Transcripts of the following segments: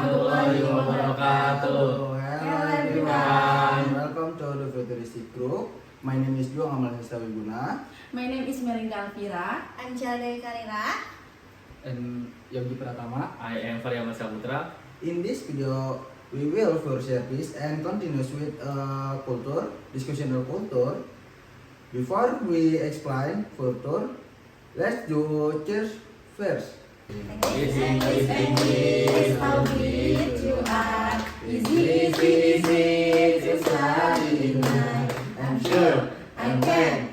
warahmatullahi wabarakatuh. Hello everyone, welcome to the Futuristic Group. My name is Juang Amal Hesta Wiguna. My name is Melinda Alvira. Angela Dewi Karira. And Yogi Pratama. I am Faryama Saputra. In this video, we will for service and continues with culture, discussion of culture. Before we explain culture, let's do cheers first. English, how great you are. Easy to study tonight. I'm sure I can.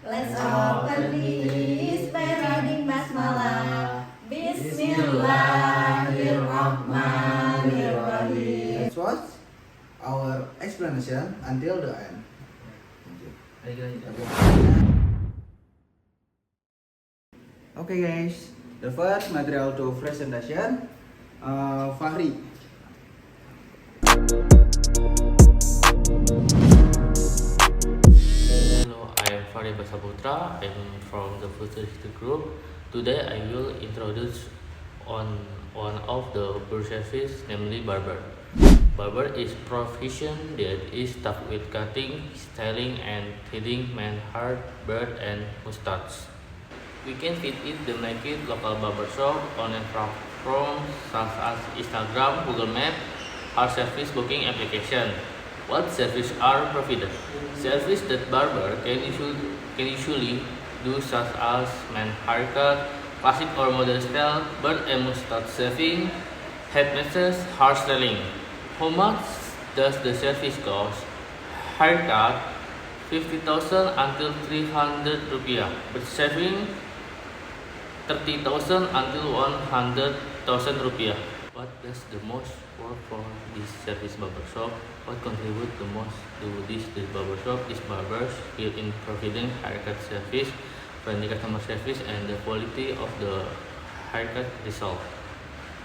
Let's open this by reading basmalah. Bismillahirrahmanirrahim. Let's watch our explanation until the end. Okay guys, the first material to presentation, Fahri. Hello, I am Faryama Saputra. I am from the Futuristic Group. Today I will introduce on one of the bird service, namely barber. Barber is profession that is stuck with cutting, styling, and thinning man hair, beard, and mustache. We can fit it the naked local barbershop, online platforms such as Instagram, Google Maps, or service booking application. What services are provided? Service that barber can usually do such as man haircut, classic or modern style, beard and mustache shaving, head massage, hair styling. How much does the service cost? Haircut 50,000 until 300 rupiah, but shaving 30,000 until 100,000 rupiah. What does the most work for this service barbershop? What contribute the most to this barbershop is barbers skill in providing haircut service, friendly customer service, and the quality of the haircut result.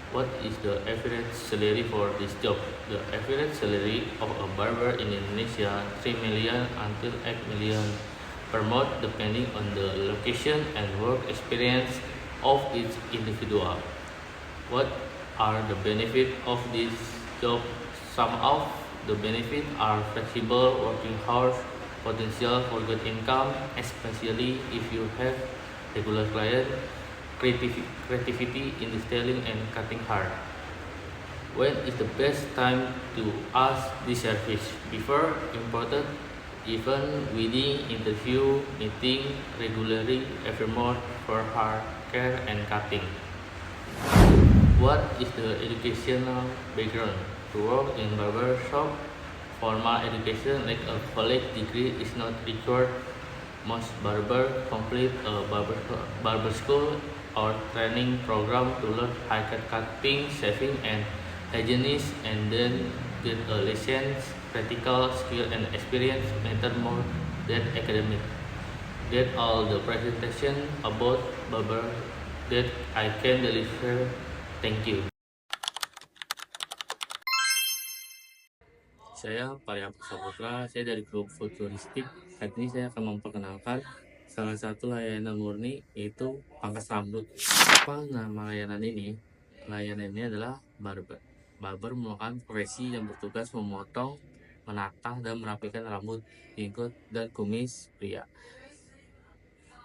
What is the average salary for this job? The average salary of a barber in Indonesia 3 million until 8 million per month, depending on the location and work experience of each individual. What are the benefits of this job? Some of the benefits are flexible working hours, potential for good income, especially if you have regular client, creativity in the styling and cutting hair. When is the best time to ask this service? Before important even wedding, interview, meeting regularly every month for hair care and cutting. What is the educational background? To work in barber shop, formal education like a college degree is not required. Most barber complete a barber school or training program to learn haircut, cutting, shaving, and hygienist, and then get a license. Practical skill and experience matter more than academic. That all the presentation about barber that I can deliver. Thank you. Saya Faryama Saputra, saya dari grup Futuristik. Saat ini saya akan memperkenalkan salah satu layanan murni, yaitu pangkas rambut. Apa nama layanan ini? Layanan ini adalah barber. Barber merupakan profesi yang bertugas memotong, menatah, dan merapikan rambut, jenggot, dan kumis pria.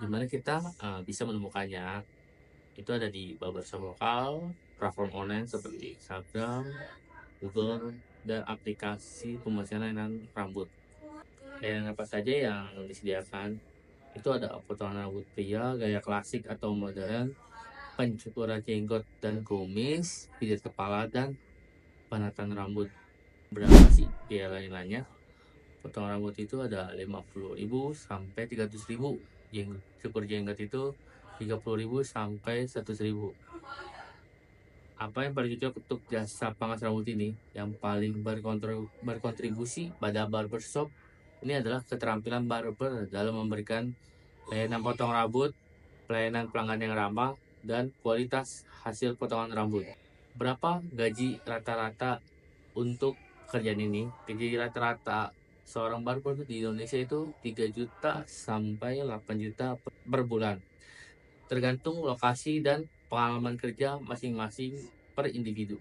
Dimana kita bisa menemukannya? Itu ada di barbershop lokal, platform online seperti Instagram, Google, dan aplikasi pemesanan rambut. Dan apa saja yang disediakan? Itu ada potongan rambut pria, gaya klasik atau modern, pencukuran jenggot dan kumis, pijat kepala, dan penataan rambut. Berapa sih biaya lain-lainnya? Potongan rambut itu ada 50.000 sampai 300.000. Cukur jenggot itu 30.000 sampai 100.000. Apa yang paling cocok untuk jasa pangkas rambut ini? Yang paling berkontribusi pada barbershop ini adalah keterampilan barber dalam memberikan layanan potong rambut, pelayanan pelanggan yang ramah, dan kualitas hasil potongan rambut. Berapa gaji rata-rata untuk pekerjaan ini? Gaji rata-rata seorang barber di Indonesia itu 3 juta sampai 8 juta per bulan. Tergantung lokasi dan pengalaman kerja masing-masing per individu.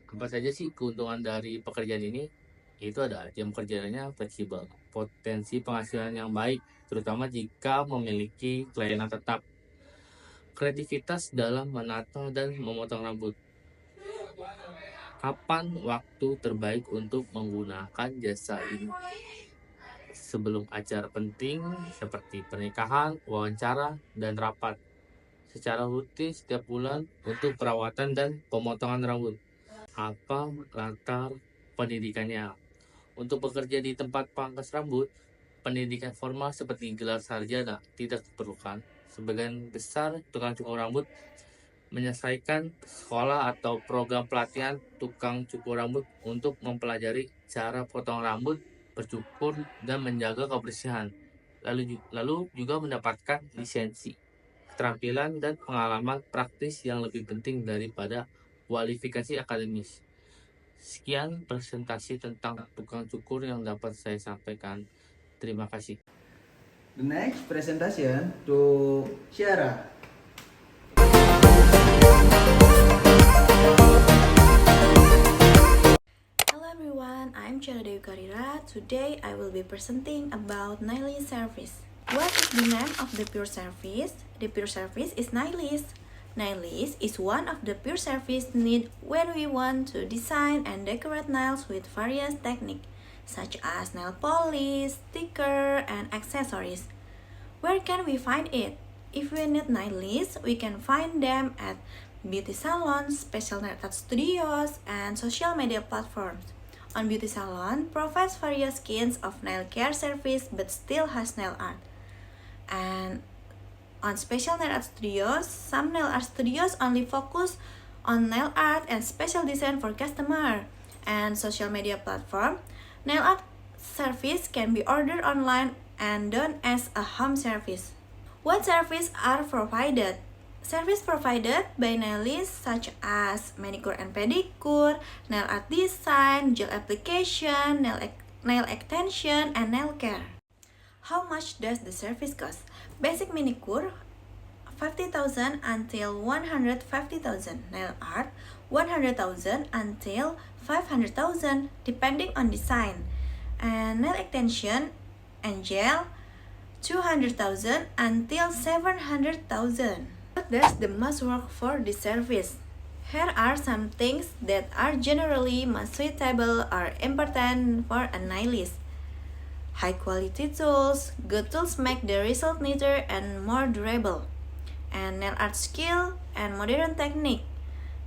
Apa saja sih keuntungan dari pekerjaan ini? Itu ada jam kerjanya fleksibel, potensi penghasilan yang baik, terutama jika memiliki klien tetap, kreativitas dalam menata dan memotong rambut. Kapan waktu terbaik untuk menggunakan jasa ini? Sebelum acara penting seperti pernikahan, wawancara, dan rapat. Secara rutin setiap bulan untuk perawatan dan pemotongan rambut. Apa latar pendidikannya? Untuk bekerja di tempat pangkas rambut, pendidikan formal seperti gelar sarjana tidak diperlukan. Sebagian besar tukang cukur rambut menyelesaikan sekolah atau program pelatihan tukang cukur rambut untuk mempelajari cara potong rambut, bercukur, dan menjaga kebersihan. Lalu juga mendapatkan lisensi, keterampilan, dan pengalaman praktis yang lebih penting daripada kualifikasi akademis. Sekian presentasi tentang tukang cukur yang dapat saya sampaikan. Terima kasih. The next presentation to Syara. Hello everyone, I'm Syara Dewi Karira. Today I will be presenting about Naillist service. What is the name of the pure service? The pure service is Naillist. Naillist is one of the pure service needed when we want to design and decorate nails with various techniques, such as nail polish, sticker, and accessories. Where can we find it? If we need Naillist, we can find them at beauty salons, special nail art studios, and social media platforms. On beauty salon, provides various kinds of nail care service but still has nail art. And on special nail art studios, some nail art studios only focus on nail art and special design for customer. And social media platform, nail art service can be ordered online and done as a home service. What services are provided? Service provided by Naillist such as manicure and pedicure, nail art design, gel application, nail extension, and nail care. How much does the service cost? Basic manicure 50,000 until 150,000. Nail art 100,000 until 500,000 depending on design. And nail extension and gel 200,000 until 700,000. What does the most work for this service? Here are some things that are generally most suitable or important for a naillist. High quality tools. Good tools make the result neater and more durable. And nail art skill and modern technique.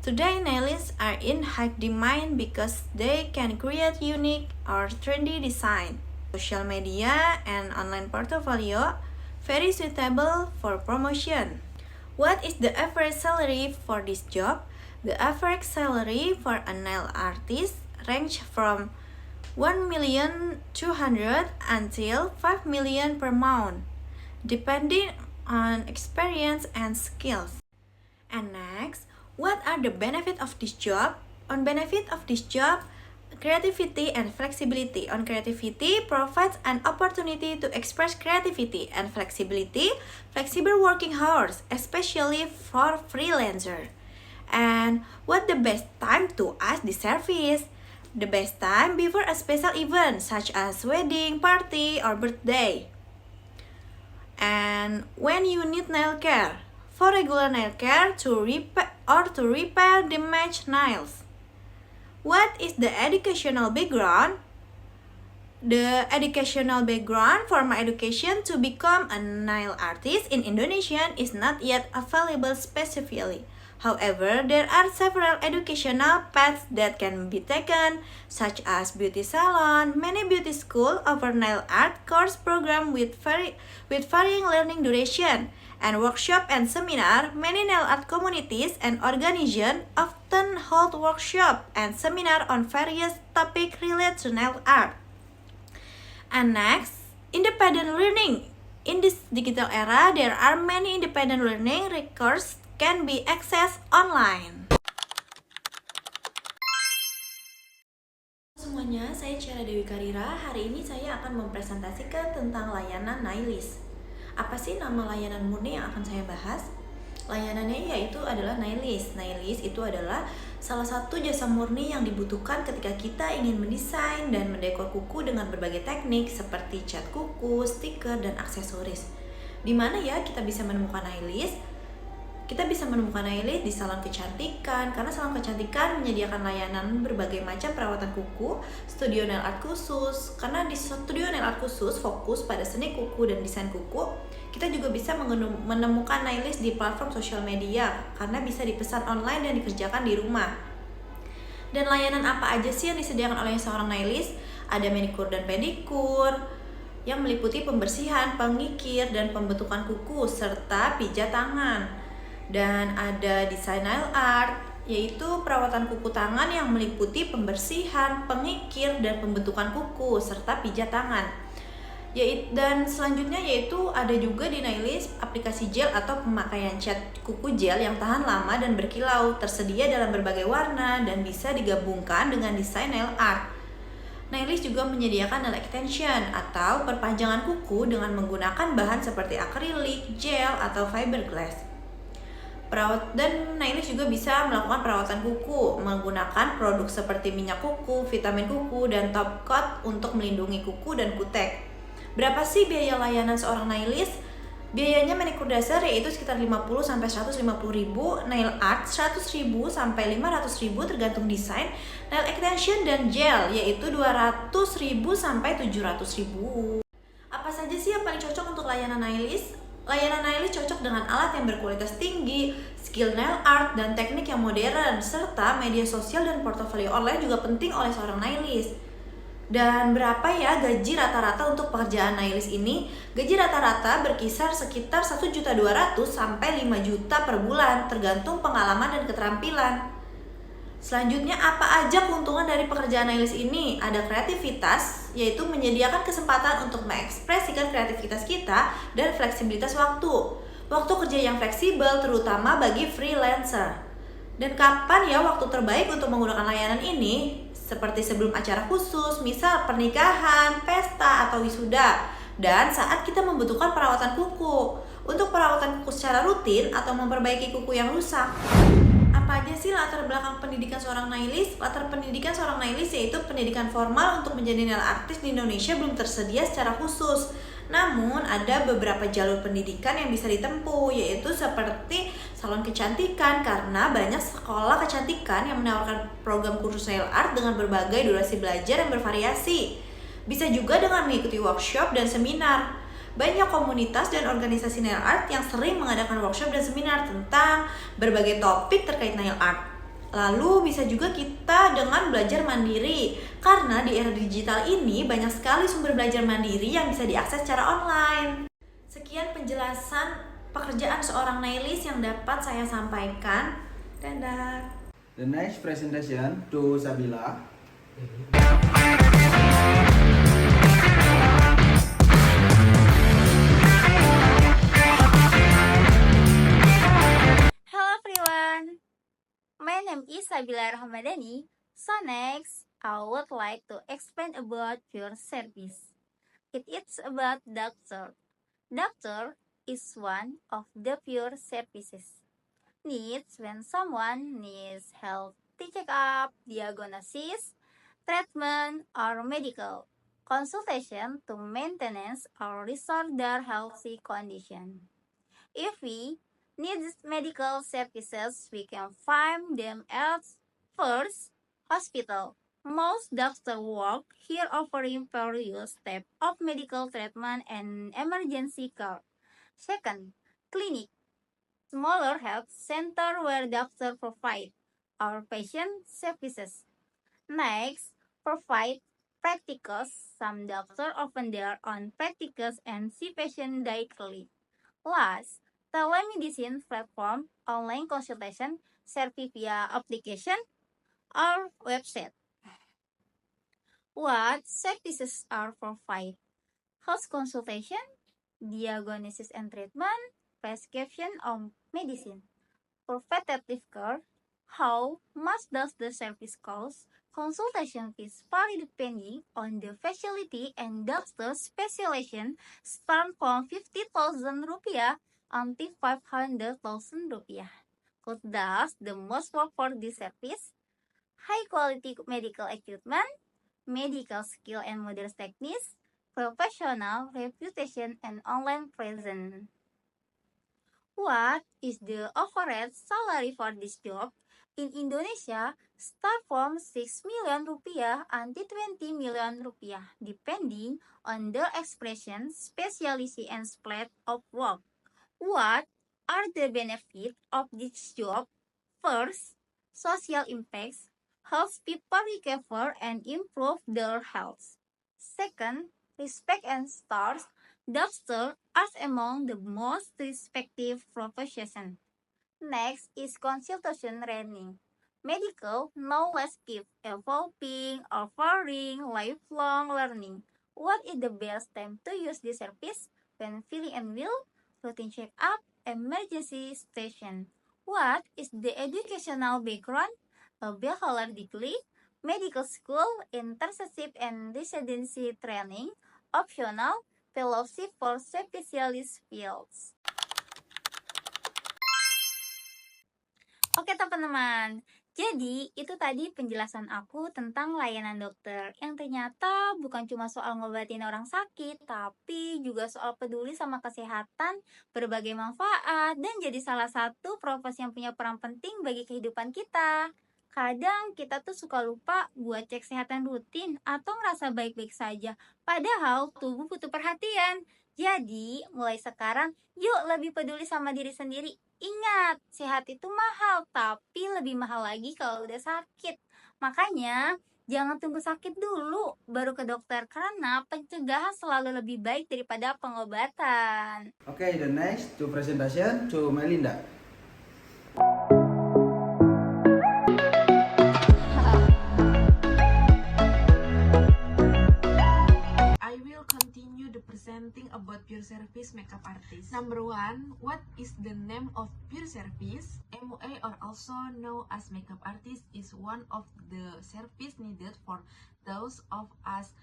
Today, naillists are in high demand because they can create unique or trendy design. Social media and online portfolio very suitable for promotion. What is the average salary for this job? The average salary for a nail artist range from 1,200,000 until 5 million per month, depending on experience and skills. And next, what are the benefits of this job? On benefit of this job, creativity and flexibility. On creativity, provides an opportunity to express creativity and flexibility, flexible working hours, especially for freelancer. And what the best time to ask the service? The best time before a special event such as wedding, party, or birthday. And when you need nail care, for regular nail care to repair damaged nails. What is the educational background? The educational background for my education to become a nail artist in Indonesia is not yet available specifically. However, there are several educational paths that can be taken, such as beauty salon. Many beauty schools offer nail art course program with varying learning duration, and workshop and seminar. Many nail art communities and organizations often hold workshop and seminar on various topics related to nail art. And next, independent learning. In this digital era, there are many independent learning resources can be accessed online. Semuanya, saya Syara Dewi Karira. Hari ini saya akan mempresentasikan tentang layanan naillist. Apa sih nama layanan murni yang akan saya bahas? Layanannya yaitu adalah Nailis. Nailis itu adalah salah satu jasa murni yang dibutuhkan ketika kita ingin mendesain dan mendekor kuku dengan berbagai teknik seperti cat kuku, stiker, dan aksesoris. Di mana ya kita bisa menemukan Nailis? Kita bisa menemukan Nailis di salon kecantikan, karena salon kecantikan menyediakan layanan berbagai macam perawatan kuku, studio nail art khusus. Karena di studio nail art khusus fokus pada seni kuku dan desain kuku, kita juga bisa menemukan Nailis di platform sosial media, karena bisa dipesan online dan dikerjakan di rumah. Dan layanan apa aja sih yang disediakan oleh seorang Nailis? Ada manikur dan pedikur, yang meliputi pembersihan, pengikir, dan pembentukan kuku, serta pijat tangan. Dan ada desain nail art, yaitu perawatan kuku tangan yang meliputi pembersihan, pengikir, dan pembentukan kuku, serta pijat tangan. Dan selanjutnya yaitu ada juga di Nailis aplikasi gel atau pemakaian cat kuku gel yang tahan lama dan berkilau, tersedia dalam berbagai warna dan bisa digabungkan dengan desain nail art. Nailis juga menyediakan nail extension atau perpanjangan kuku dengan menggunakan bahan seperti akrilik, gel, atau fiberglass. Dan Nailis juga bisa melakukan perawatan kuku menggunakan produk seperti minyak kuku, vitamin kuku, dan top coat untuk melindungi kuku dan kutek. Berapa sih biaya layanan seorang Nailis? Biayanya manikur dasar yaitu sekitar 50-150 ribu, nail art 100 ribu sampai 500 ribu tergantung desain, nail extension dan gel yaitu 200 ribu sampai 700 ribu. Apa saja sih yang paling cocok untuk layanan Nailis? Layanan Nailis cocok dengan alat yang berkualitas tinggi, skill nail art, dan teknik yang modern, serta media sosial dan portofolio online juga penting oleh seorang Nailis. Dan berapa ya gaji rata-rata untuk pekerjaan Nailis ini? Gaji rata-rata berkisar sekitar 1.200.000 sampai 5 juta per bulan, tergantung pengalaman dan keterampilan. Selanjutnya, apa aja keuntungan dari pekerjaan Nailis ini? Ada kreativitas, yaitu menyediakan kesempatan untuk mengekspresikan kreativitas kita, dan fleksibilitas waktu. Waktu kerja yang fleksibel terutama bagi freelancer. Dan kapan ya waktu terbaik untuk menggunakan layanan ini? Seperti sebelum acara khusus, misal pernikahan, pesta, atau wisuda. Dan saat kita membutuhkan perawatan kuku. Untuk perawatan kuku secara rutin atau memperbaiki kuku yang rusak. Apa aja sih latar belakang pendidikan seorang Nailis? Latar pendidikan seorang Nailis yaitu pendidikan formal untuk menjadi nail artist di Indonesia belum tersedia secara khusus. Namun ada beberapa jalur pendidikan yang bisa ditempuh, yaitu seperti salon kecantikan, karena banyak sekolah kecantikan yang menawarkan program kursus nail art dengan berbagai durasi belajar yang bervariasi. Bisa juga dengan mengikuti workshop dan seminar. Banyak komunitas dan organisasi nail art yang sering mengadakan workshop dan seminar tentang berbagai topik terkait nail art. Lalu bisa juga kita dengan belajar mandiri, karena di era digital ini banyak sekali sumber belajar mandiri yang bisa diakses secara online. Sekian penjelasan pekerjaan seorang Nailis yang dapat saya sampaikan. Dadah. The next presentation to Sabila. Hello everyone, my name is Sabila Rahmadani. So next, I would like to explain about pure service. It is about doctor. Doctor is one of the pure services needs when someone needs healthy checkup, diagnosis, treatment, or medical consultation to maintenance or restore their healthy condition. If we need medical services, we can find them at first hospital. Most doctors work here offering various types of medical treatment and emergency care. Second, clinic, smaller health center where doctors provide our patient services. Next, provide practicals. Some doctors open their own practicals and see patients directly. Last, telemedicine platform, online consultation, service via application or website. What services are provided? Health consultation, diagnosis and treatment, prescription of medicine. Preventative care, how much does the service cost? Consultation fees vary depending on the facility and doctor specialization, start from 50,000 rupiah until 500,000 rupiah. Who does the most work for this service? High quality medical equipment, medical skill and modern techniques, professional reputation, and online presence. What is the average salary for this job? In Indonesia, start from 6 million rupiah until 20 million rupiah, depending on the expression, specialty, and split of work. What are the benefits of this job? First, social impacts helps people recover and improve their health. Second, respect and stars. Doctors are among the most respected professions. Next is consultation training. Medical knowledge keeps evolving, offering lifelong learning. What is the best time to use this service? When feeling unwell, routine check-up, emergency station. What is the educational background? A bachelor degree, medical school, internship and residency training, optional, fellowship for specialist fields. Oke teman-teman, jadi itu tadi penjelasan aku tentang layanan dokter yang ternyata bukan cuma soal ngobatin orang sakit, tapi juga soal peduli sama kesehatan, berbagai manfaat, dan jadi salah satu profesi yang punya peran penting bagi kehidupan kita. Kadang kita tuh suka lupa buat cek kesehatan rutin atau ngerasa baik-baik saja, padahal tubuh butuh perhatian. Jadi, mulai sekarang, yuk lebih peduli sama diri sendiri. Ingat, sehat itu mahal, tapi lebih mahal lagi kalau udah sakit. Makanya, jangan tunggu sakit dulu, baru ke dokter, karena pencegahan selalu lebih baik daripada pengobatan. Okay, the next to presentation to Melinda. I will continue the presenting about Pure Service makeup artist. Number 1, what is the name of Pure Service? MUA, or also known as makeup artist, is one of the service needed for those of us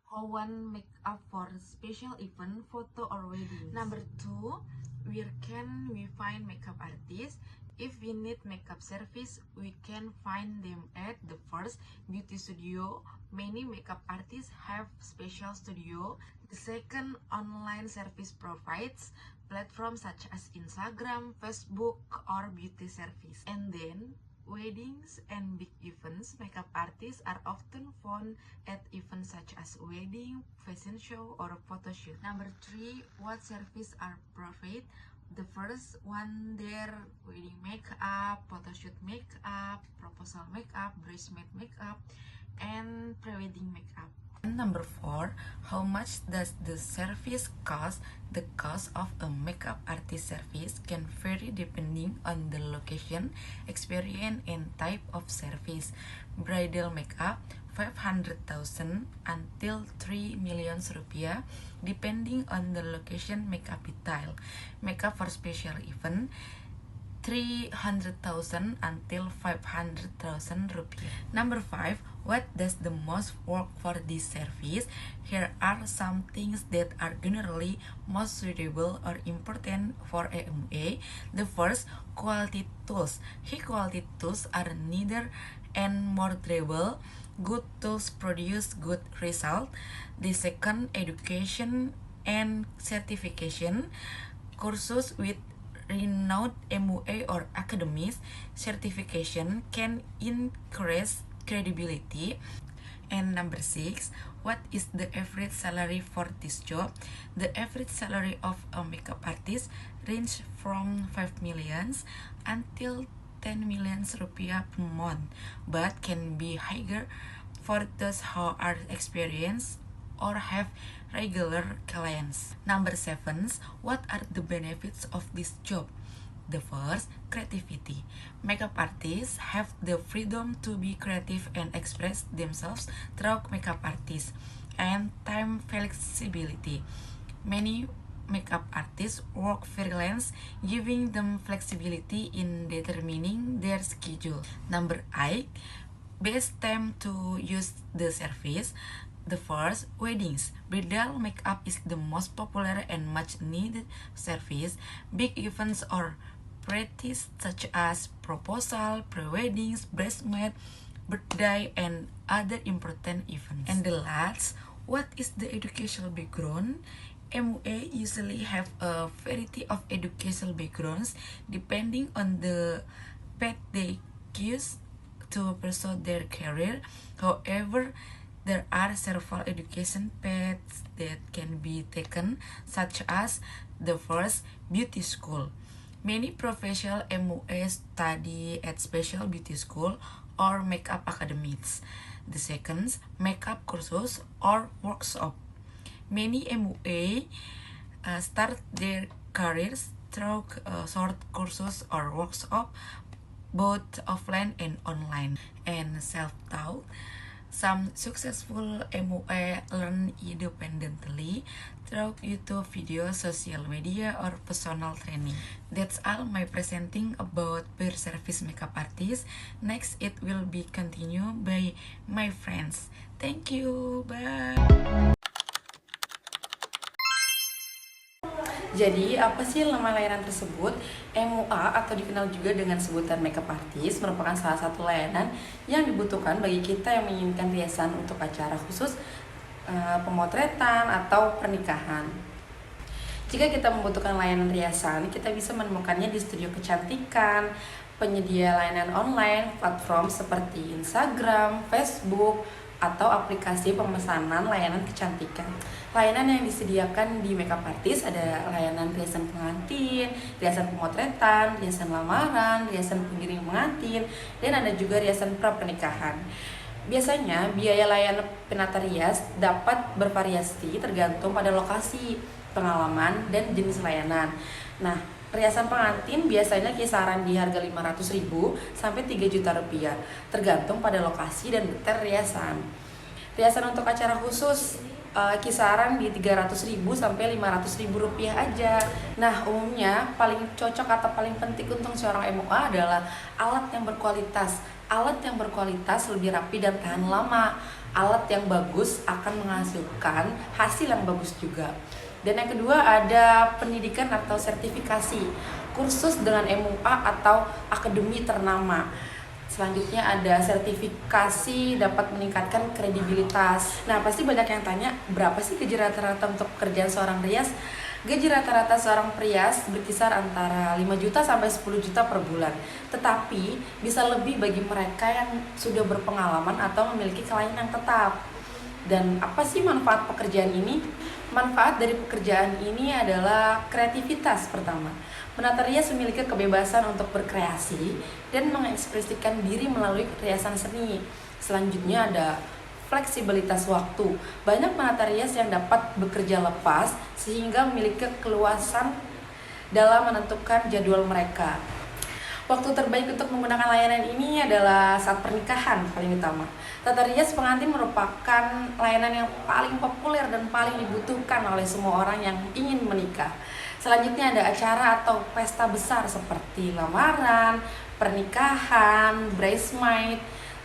who want makeup for special event, photo or wedding. Number 2, where can we find makeup artists? If we need makeup service, we can find them at the first beauty studio. Many makeup artists have special studio. The second, online service provides platforms such as Instagram, Facebook, or beauty service. And then, weddings and big events, makeup artists are often found at events such as wedding, fashion show, or photo shoot. Number 3, what service are provided? The first one, their wedding makeup, photoshoot makeup, proposal makeup, bridesmaid makeup, and pre-wedding makeup. And number 4, how much does the service cost? The cost of a makeup artist service can vary depending on the location, experience, and type of service. Bridal makeup 500,000 until 3 million rupiah depending on the location makeup detail. Makeup for special event 300,000 until 500,000 rupiah. Number 5, what does the most work for this service? Here are some things that are generally most suitable or important for AMA. The first, quality tools. High quality tools are neither and more durable. Good tools produce good result. The second, education and certification. Courses with renowned MUA or academies certification can increase credibility. And number 6, what is the average salary for this job? The average salary of a makeup artist range from 5 millions until 10 million rupiah per month, but can be higher for those who are experienced or have regular clients. Number 7, what are the benefits of this job? The first, creativity. Makeup artists have the freedom to be creative and express themselves through makeup artists. And time flexibility. Many makeup artists work freelance, giving them flexibility in determining their schedule. Number 8, best time to use the service. The first, weddings. Bridal makeup is the most popular and much needed service. Big events or parties such as proposal, pre-weddings, bridesmaid, birthday, and other important events. And the last, what is the educational background? MUA usually have a variety of educational backgrounds depending on the path they choose to pursue their career. However, there are several education paths that can be taken, such as the first, beauty school. Many professional MUA study at special beauty school or makeup academies. The second, makeup courses or workshop. Many MUA start their careers through short courses or workshop, both offline and online. And self-taught, some successful MUA learn independently through YouTube videos, social media, or personal training. That's all my presenting about pure service makeup artist. Next, it will be continued by my friends. Thank you. Bye. Jadi, apa sih nama layanan tersebut? MUA atau dikenal juga dengan sebutan makeup artist merupakan salah satu layanan yang dibutuhkan bagi kita yang menginginkan riasan untuk acara khusus, pemotretan, atau pernikahan. Jika kita membutuhkan layanan riasan, kita bisa menemukannya di studio kecantikan, penyedia layanan online, platform seperti Instagram, Facebook, atau aplikasi pemesanan layanan kecantikan. Layanan yang disediakan di makeup artist ada layanan riasan pengantin, riasan pemotretan, riasan lamaran, riasan pengiring pengantin, dan ada juga riasan pra-pernikahan. Biasanya biaya layanan penata rias dapat bervariasi tergantung pada lokasi, pengalaman, dan jenis layanan. Nah, riasan pengantin biasanya kisaran di harga 500.000 sampai 3 juta rupiah, tergantung pada lokasi dan detail riasan. Riasan untuk acara khusus kisaran di 300.000 sampai 500.000 rupiah aja. Nah, umumnya paling cocok atau paling penting untuk seorang MUA adalah alat yang berkualitas. Alat yang berkualitas lebih rapi dan tahan lama. Alat yang bagus akan menghasilkan hasil yang bagus juga. Dan yang kedua ada pendidikan atau sertifikasi, kursus dengan MUA atau akademi ternama. Selanjutnya ada sertifikasi dapat meningkatkan kredibilitas. Nah, pasti banyak yang tanya, berapa sih gaji rata-rata untuk pekerjaan seorang rias? Gaji rata-rata seorang perias berkisar antara 5 juta sampai 10 juta per bulan. Tetapi bisa lebih bagi mereka yang sudah berpengalaman atau memiliki klien yang tetap. Dan apa sih manfaat pekerjaan ini? Manfaat dari pekerjaan ini adalah kreativitas pertama. Penata rias memiliki kebebasan untuk berkreasi dan mengekspresikan diri melalui riasan seni. Selanjutnya ada fleksibilitas waktu. Banyak penata rias yang dapat bekerja lepas sehingga memiliki keluasan dalam menentukan jadwal mereka. Waktu terbaik untuk menggunakan layanan ini adalah saat pernikahan paling utama. Tata rias pengantin merupakan layanan yang paling populer dan paling dibutuhkan oleh semua orang yang ingin menikah. Selanjutnya ada acara atau pesta besar seperti lamaran, pernikahan, bridesmaid,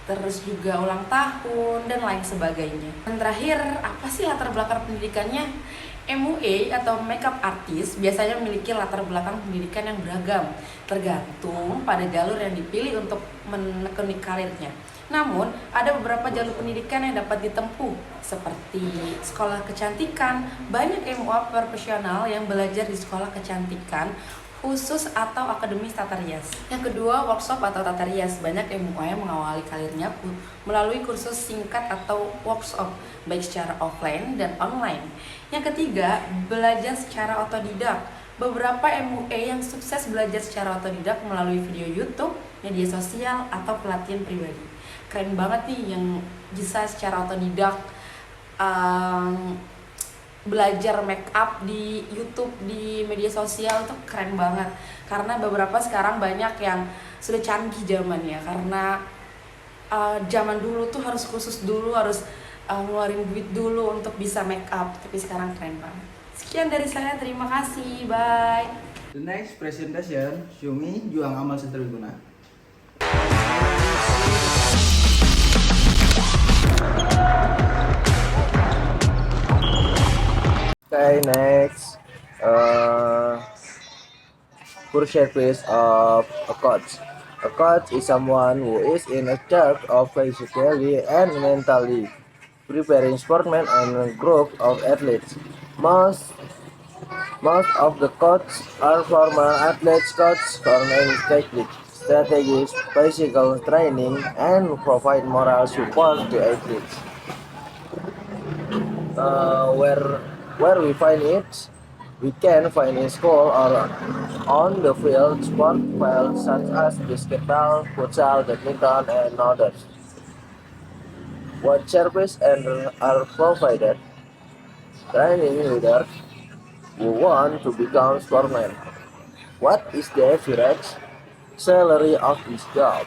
terus juga ulang tahun, dan lain sebagainya. Dan terakhir, apa sih latar belakang pendidikannya? MUA atau makeup artist biasanya memiliki latar belakang pendidikan yang beragam, tergantung pada jalur yang dipilih untuk menekuni karirnya. Namun, ada beberapa jalur pendidikan yang dapat ditempuh, seperti sekolah kecantikan. Banyak MUA profesional yang belajar di sekolah kecantikan khusus atau akademi tata rias. Yang kedua, workshop atau tata rias. Banyak MUA yang mengawali karirnya melalui kursus singkat atau workshop, baik secara offline dan online. Yang ketiga, belajar secara otodidak. Beberapa MUA yang sukses belajar secara otodidak melalui video YouTube, media sosial, atau pelatihan pribadi. Keren banget nih yang bisa secara otodidak belajar make up di YouTube, di media sosial, tuh keren banget. Karena beberapa sekarang banyak yang sudah canggih zamannya. Karena zaman dulu tuh harus khusus dulu, harus ngeluarin duit dulu untuk bisa make up. Tapi sekarang keren banget. Sekian dari saya, terima kasih, bye. The next presentation, Syumi Juang Amal Seterwiguna. first service of a coach. A coach is someone who is in charge of physically and mentally preparing sportsmen and a group of athletes. Most most of the coaches are former athletes coach coordinate tactics, strategies, physical training, and provide moral support to athletes. Where we find it, we can find in school or on the field sport fields such as basketball, futsal, badminton, and others. What service and are provided? Training leaders who want to become sportsmen. What is the average salary of this job?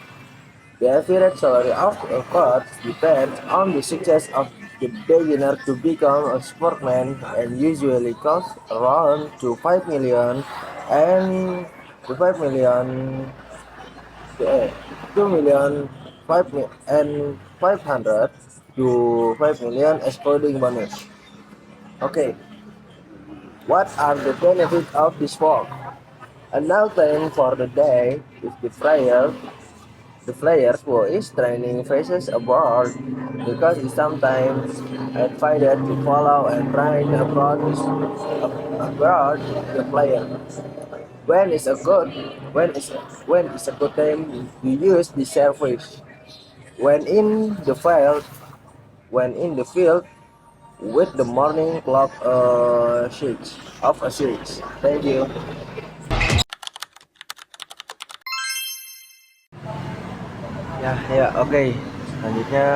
The average salary of a coach depends on the success of the beginner to become a sportsman and usually costs around to 5 million and to 5 million to 2 million 500 to 5 million excluding bonus. Okay, what are the benefits of this work? An outline for the day is the player who is training faces a board because he sometimes invited to follow and train abroad the player. When is a good time to use the service? When in the field, when in the field with the morning clock switch of a switch. Thank you. Ya, oke. Selanjutnya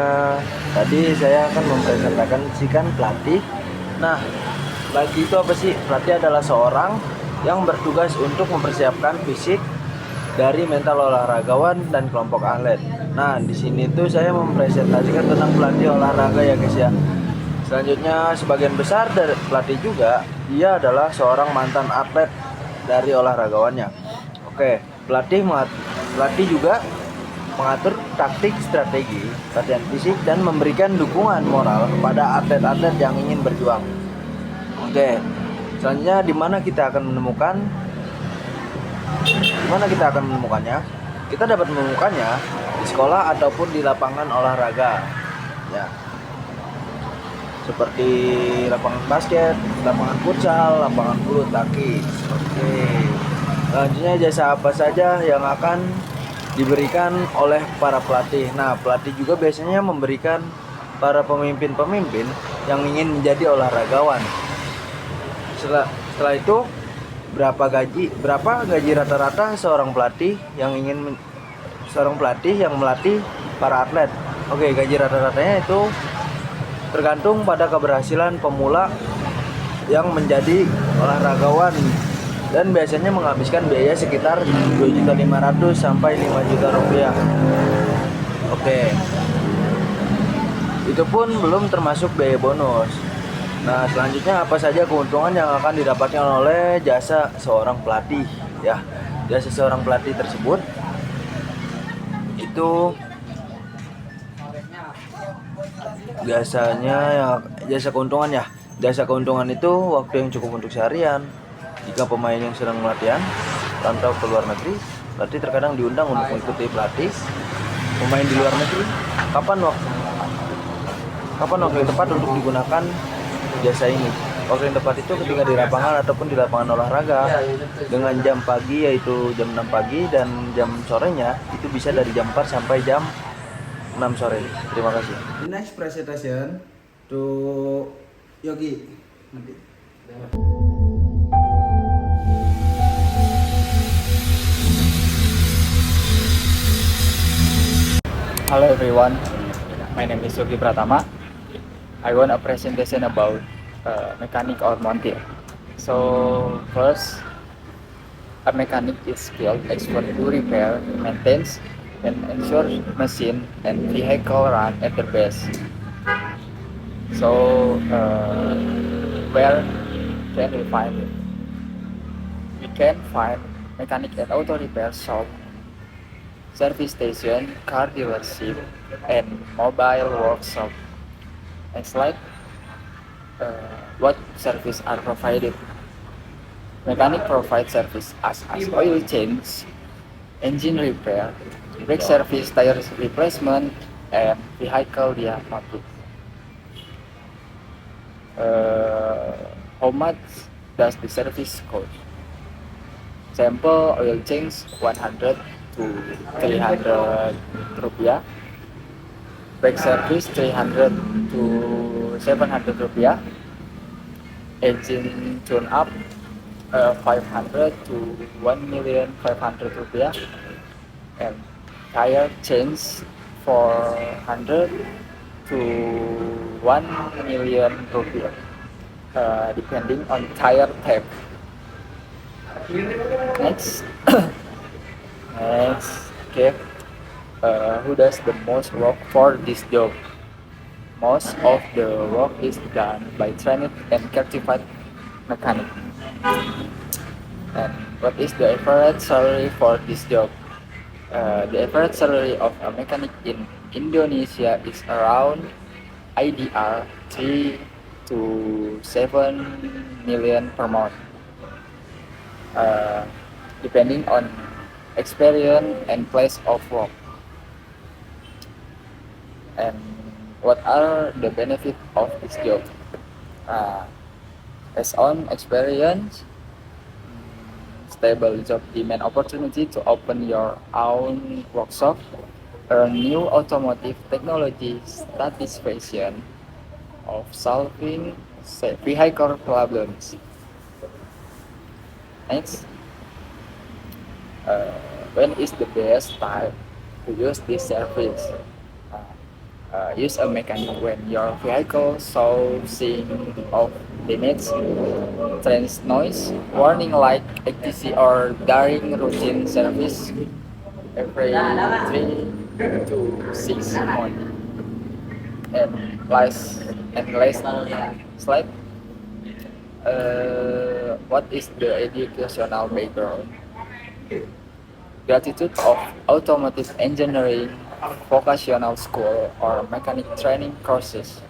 tadi saya akan mempresentasikan pelatih. Nah, pelatih itu apa sih? Pelatih adalah seorang yang bertugas untuk mempersiapkan fisik dari mental olahragawan dan kelompok atlet. Nah, di sini tuh saya mempresentasikan tentang pelatih olahraga ya guys ya. Selanjutnya sebagian besar dari pelatih juga dia adalah seorang mantan atlet dari olahragawannya. Oke, pelatih juga mengatur taktik, strategi, latihan fisik, dan memberikan dukungan moral kepada atlet-atlet yang ingin berjuang. Oke, selanjutnya di mana kita akan menemukannya? Kita dapat menemukannya di sekolah ataupun di lapangan olahraga, ya, seperti lapangan basket, lapangan futsal, lapangan bulu tangkis. Oke, selanjutnya jasa apa saja yang akan diberikan oleh para pelatih. Nah, pelatih juga biasanya memberikan para pemimpin-pemimpin yang ingin menjadi olahragawan. Setelah itu berapa gaji rata-rata seorang pelatih yang melatih para atlet? Oke, gaji rata-ratanya itu tergantung pada keberhasilan pemula yang menjadi olahragawan dan biasanya menghabiskan biaya sekitar 2.500.000 sampai 5 juta rupiah. Oke. Itu pun belum termasuk biaya bonus. Nah, selanjutnya apa saja keuntungan yang akan didapatkan oleh jasa seorang pelatih ya. Jasa seorang pelatih tersebut itu jasa keuntungan itu waktu yang cukup untuk seharian. Jika pemain yang sedang latihan rantau ke luar negeri, pelatih terkadang diundang untuk mengikuti pelatih pemain di luar negeri. Kapan waktu yang tepat untuk digunakan jasa ini? Waktu yang tepat itu ketika di lapangan ataupun di lapangan olahraga dengan jam pagi yaitu jam 6 pagi dan jam sorenya itu bisa dari jam 4 sampai jam 6 sore. Terima kasih. The next presentation to Yogi. Hello everyone, my name is Yogi Pratama. I want a presentation about mechanic or montir. So first, a mechanic is skilled expert to repair, maintain, and ensure machine and vehicle run at their best. So where can we find it? We can find mechanic at auto repair shop, service station, car dealership, and mobile workshop. Next slide. What service are provided? Mechanic provide service as oil change, engine repair, brake service, tire replacement, and vehicle diagnostics. How much does the service cost? Sample oil change 100 to 300 rupiah, brake service 300 to 700 rupiah, engine tune up 500 to 1,500,000 rupiah, and tire change 400 to 1,000,000 rupiah, depending on tire type. Next, okay. Who does the most work for this job? Most of the work is done by trained and certified mechanic. And what is the average salary for this job? The average salary of a mechanic in Indonesia is around IDR 3 to 7 million per month, depending on experience and place of work. And what are the benefits of this job? Based on experience, stable job demand opportunity to open your own workshop, earn new automotive technology, satisfaction of solving vehicle problems. Next, when is the best time to use this service? Use a mechanic when your vehicle shows of limits, trains noise, warning light, etc. or during routine service every 3 to 6 months. And last slide. What is the educational background? Gratitude of automotive engineering, vocational school, or mechanic training courses.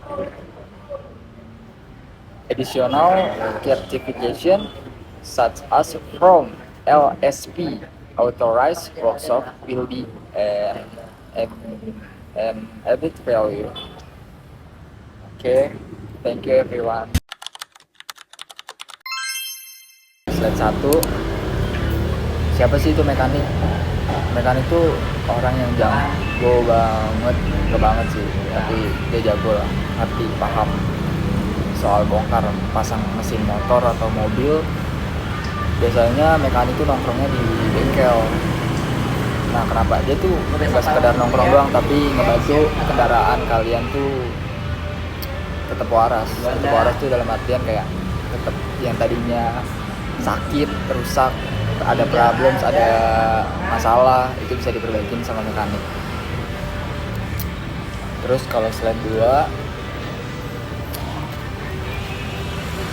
Additional certification such as from LSP authorized workshop will be an added value. Okay, thank you everyone. Slide 1. Siapa sih itu mekanik? Mekanik tuh orang yang jago banget sih, tapi dia jago lah, ngerti, paham soal bongkar pasang mesin motor atau mobil. Biasanya mekanik tuh nongkrongnya di bengkel. Nah, kenapa dia tuh nggak sekedar nongkrong doang, tapi ngebantu kendaraan kalian tuh tetap waras. Tetap waras tuh dalam artian kayak tetap yang tadinya sakit, rusak, ada problems, ada masalah, itu bisa diperbaikin sama mekanik. Terus kalau slide 2,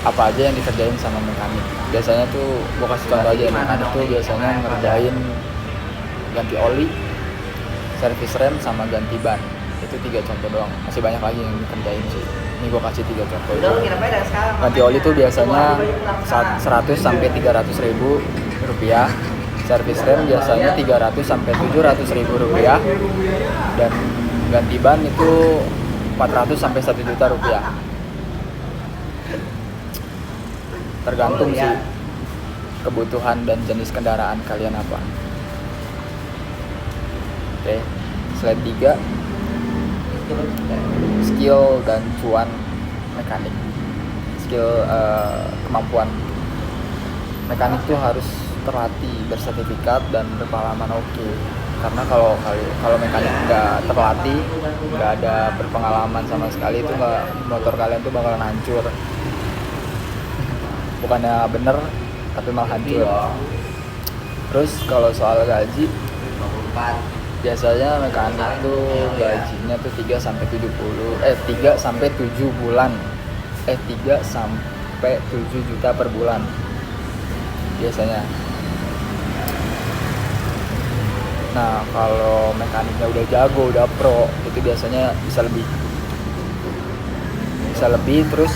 apa aja yang dikerjain sama mekanik? Biasanya tuh gue kasih contoh aja, mekanik tuh biasanya ngerjain ganti oli, servis rem, sama ganti ban. Itu 3 contoh doang, masih banyak lagi yang dikerjain sih. Ini gue kasih 3 contoh. Ganti oli tuh biasanya 100 sampai 300 ribu rupiah. Servis rem biasanya 300 sampai 700 ribu rupiah. Dan ganti ban itu 400 sampai 1 juta rupiah. Tergantung sih kebutuhan dan jenis kendaraan kalian apa. Oke, slide 3. Skill dan cuan mekanik. Skill, kemampuan mekanik tuh harus terlatih, bersertifikat, dan berpengalaman oke. Karena kalau mekanik nggak terlatih, nggak ada berpengalaman sama sekali, itu motor kalian tuh bakalan hancur. Bukannya bener, tapi malah hancur. Terus kalau soal gaji, biasanya mekanik tuh gajinya tuh 3 sampai 7 bulan. 3 sampai 7 juta per bulan biasanya. Nah, kalau mekaniknya udah jago, udah pro, itu biasanya bisa lebih, terus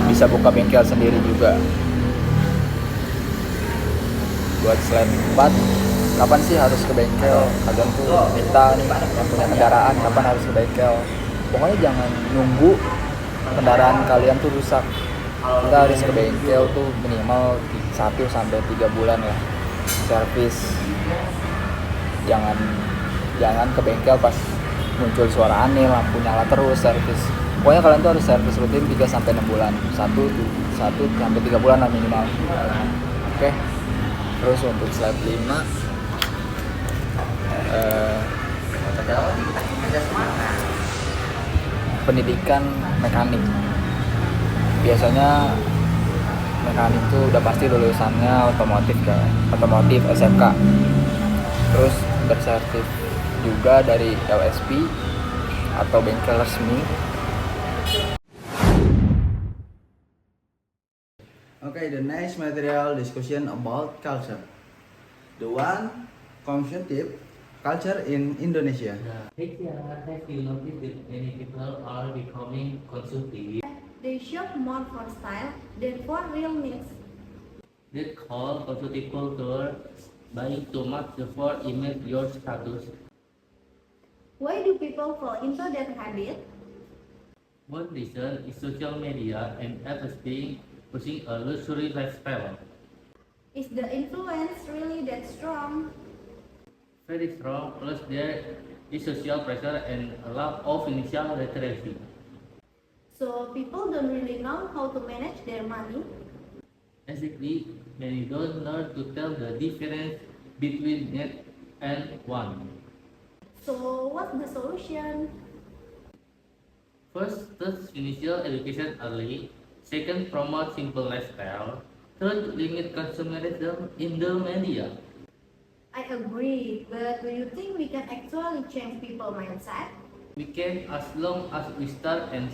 bisa buka bengkel sendiri juga. buat slide 4, kapan sih harus ke bengkel? Kalian tuh kita nih yang punya kendaraan kapan harus ke bengkel? Pokoknya jangan nunggu kendaraan kalian tuh rusak. Kita harus ke bengkel tuh minimal 1 sampai 3 bulan lah servis. Jangan ke bengkel pas muncul suara aneh, lampu nyala terus servis. Pokoknya kalian tuh harus servis rutin 3 sampai 6 bulan. 1 sampai 3 bulan lah minimal. Oke. Terus untuk slide 5 pendidikan mekanik. Biasanya mekanik tuh udah pasti lulusannya otomotif SMK. Terus bersertif juga dari LSP atau bengkel resmi. Okay, the next material discussion about culture. The one consumptive culture in Indonesia. Hey Tiara, have you noticed that many people are becoming consumptive? They shop more for style than for real needs. That called consumptive culture, buying too much for image your status. Why do people fall into that habit? One reason is social media and everything pushing a luxury lifestyle. Is the influence really that strong? Very strong, plus there is social pressure and a lack of financial literacy. So people don't really know how to manage their money. Basically, many don't learn to tell the difference between need and want. So what's the solution? First, teach financial education early. Second, promote simple lifestyle. Third, limit consumerism in the media. I agree, but do you think we can actually change people's mindset? We can as long as we start and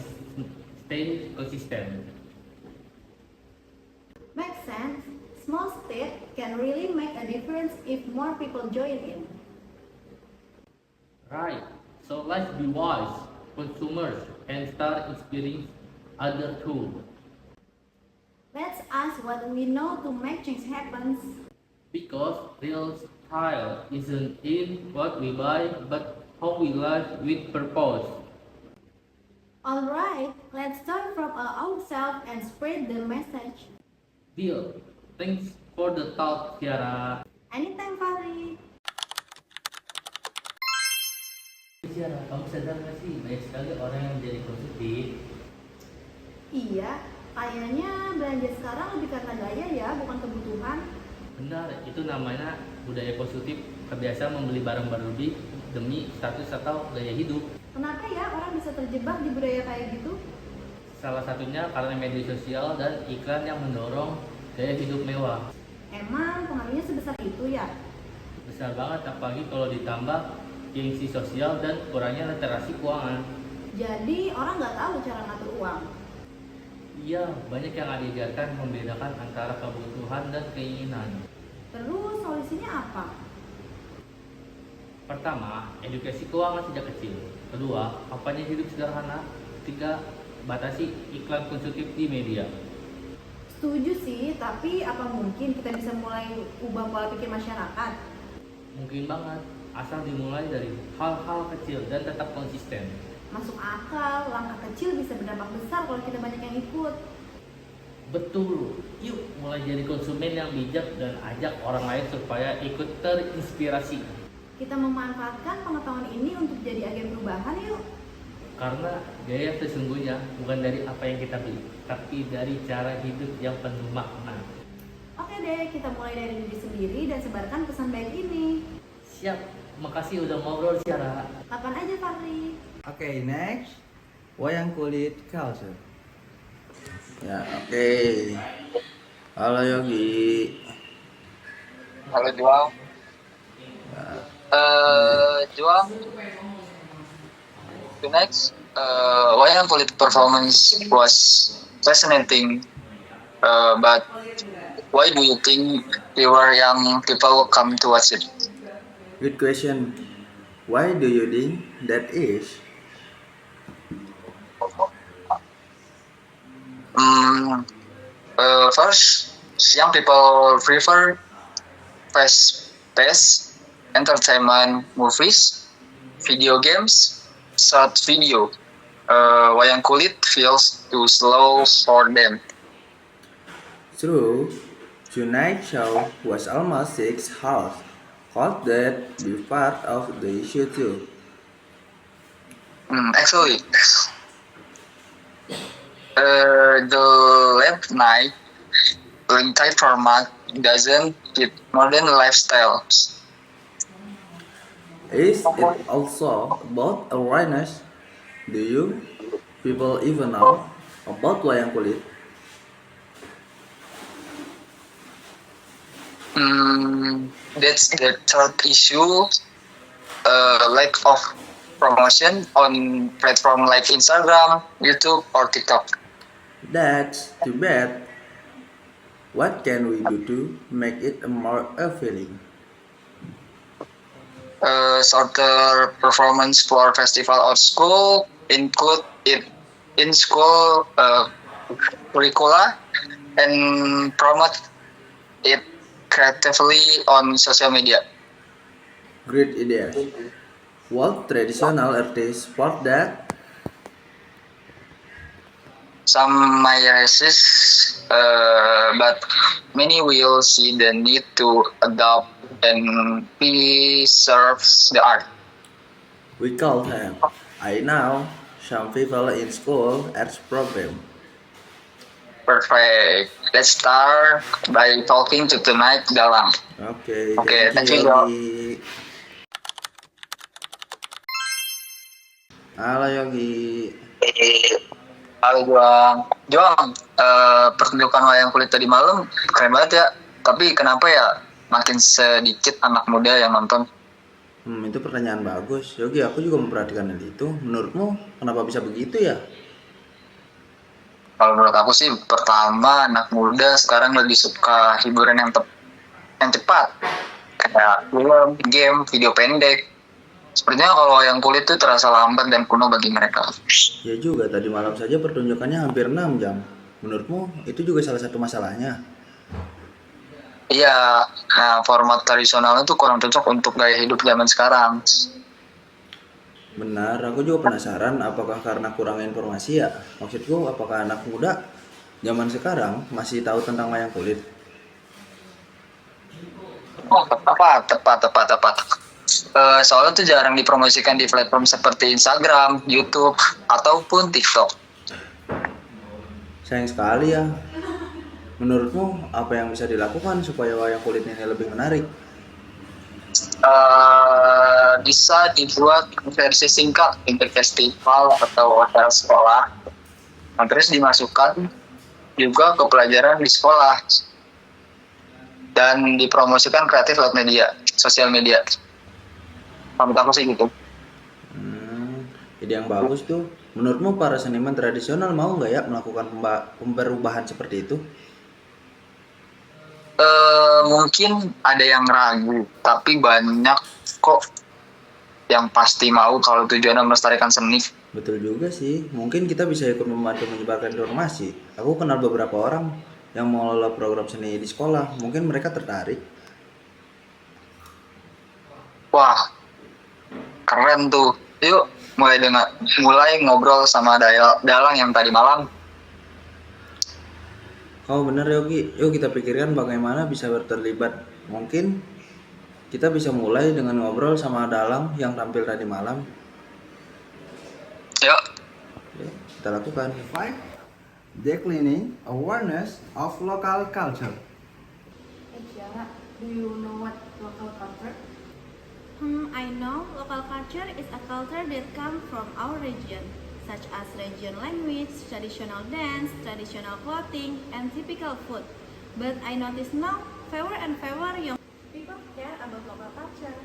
stay consistent. Makes sense. Small step can really make a difference if more people join in. Right. So let's be wise consumers and start inspiring others too. Let's ask what we know to make change happen. Because real style isn't in what we buy, but how we live with purpose. Alright, let's start from ourselves and spread the message. Deal. Thanks for the talk, Tiara. Anytime, Fahri. Tiara, kamu sadar nggak sih banyak sekali orang yang menjadi konsumtif? Iya, kayaknya belanja sekarang lebih karena gaya ya, bukan kebutuhan. Benar, itu namanya budaya konsumtif, kebiasa membeli barang berlebih demi status atau gaya hidup. Kenapa ya orang bisa terjebak di budaya kayak gitu? Salah satunya karena media sosial dan iklan yang mendorong gaya hidup mewah. Emang pengaruhnya sebesar itu ya? Besar banget, apalagi kalau ditambah gengsi sosial dan kurangnya literasi keuangan. Jadi orang nggak tahu cara ngatur uang. Iya, banyak yang nggak diajarkan membedakan antara kebutuhan dan keinginan. Terus solusinya apa? Pertama, edukasi keuangan sejak kecil. Kedua, kampanye hidup sederhana. Ketiga, batasi iklan konsumtif di media. Setuju sih, tapi apa mungkin kita bisa mulai ubah pola pikir masyarakat? Mungkin banget, asal dimulai dari hal-hal kecil dan tetap konsisten. Masuk akal, langkah kecil bisa berdampak besar kalau kita banyak yang ikut. Betul, yuk mulai jadi konsumen yang bijak dan ajak orang lain supaya ikut terinspirasi. Kita memanfaatkan pengetahuan ini untuk jadi agen perubahan yuk. Karena gaya sesungguhnya bukan dari apa yang kita beli, tapi dari cara hidup yang penuh makna. Oke deh, kita mulai dari diri sendiri dan sebarkan pesan baik ini. Siap, makasih udah ngobrol Tiara. Kapan aja Fahri? Okay, next, wayang kulit culture. Ya, oke. Halo Yogi. Halo Jual. Jual. The next, wayang kulit performance was fascinating. But why do you think fewer young people will come to watch it? Good question. Why do you think that is? First, young people prefer fast-paced entertainment movies, video games, short video. Wayang kulit feels too slow for them. True, tonight's show was almost 6 hours. Could that be part of the issue too? Actually, the late night format doesn't fit modern lifestyle. Is it also about awareness? Do you people even know about wayang kulit? That's the third issue. Lack of promotion on platform like Instagram, YouTube, or TikTok. That's too bad. What can we do to make it more appealing? Shorter performance for festival or school, include it in school curricula, and promote it creatively on social media. Great idea. What traditional artists support that? Some may resist, but many will see the need to adopt and preserve the art. We call them. I know some people in school arts program. Perfect. Let's start by talking to tonight Dalang. Okay, Okay, thank thank you you, Yogi. Halo Yogi. Halo Joang, pertunjukan wayang kulit tadi malam keren banget ya. Tapi kenapa ya makin sedikit anak muda yang nonton? Itu pertanyaan bagus. Yogi, aku juga memperhatikan hal itu. Menurutmu kenapa bisa begitu ya? Kalau menurut aku sih, pertama anak muda sekarang lebih suka hiburan yang cepat, kayak film, game, video pendek. Sepertinya kalau wayang kulit itu terasa lambat dan kuno bagi mereka. Ya juga, tadi malam saja pertunjukannya hampir 6 jam. Menurutmu itu juga salah satu masalahnya? Iya, nah format tradisional itu kurang cocok untuk gaya hidup zaman sekarang. Benar, aku juga penasaran apakah karena kurang informasi ya? Maksudku, apakah anak muda zaman sekarang masih tahu tentang wayang kulit? Oh, tepat. Soalnya tuh jarang dipromosikan di platform seperti Instagram, YouTube, ataupun TikTok. Sayang sekali ya. Menurutmu apa yang bisa dilakukan supaya wayang kulit ini lebih menarik? Bisa dibuat versi singkat untuk festival atau acara sekolah. Nah, terus dimasukkan juga ke pelajaran di sekolah dan dipromosikan kreatif lewat media, sosial media. Menurut aku sih gitu. Ide yang bagus tuh. Menurutmu para seniman tradisional mau nggak ya melakukan perubahan seperti itu? Mungkin ada yang ragu, tapi banyak kok yang pasti mau kalau tujuannya melestarikan seni. Betul juga sih. Mungkin kita bisa ikut membantu menyebarkan informasi. Aku kenal beberapa orang yang mengelola program seni di sekolah. Mungkin mereka tertarik. Wah, keren tuh. Yuk mulai ngobrol sama Dalang yang tadi malam. Oh bener Yogi, yuk kita pikirkan bagaimana bisa terlibat. Mungkin kita bisa mulai dengan ngobrol sama Dalang yang tampil tadi malam. Yuk. Yuk, kita lakukan. 5. Declining awareness of local culture. Do you know what local culture? I know local culture is a culture that comes from our region, such as region language, traditional dance, traditional clothing, and typical food. But I notice now, fewer and fewer young people care about local culture.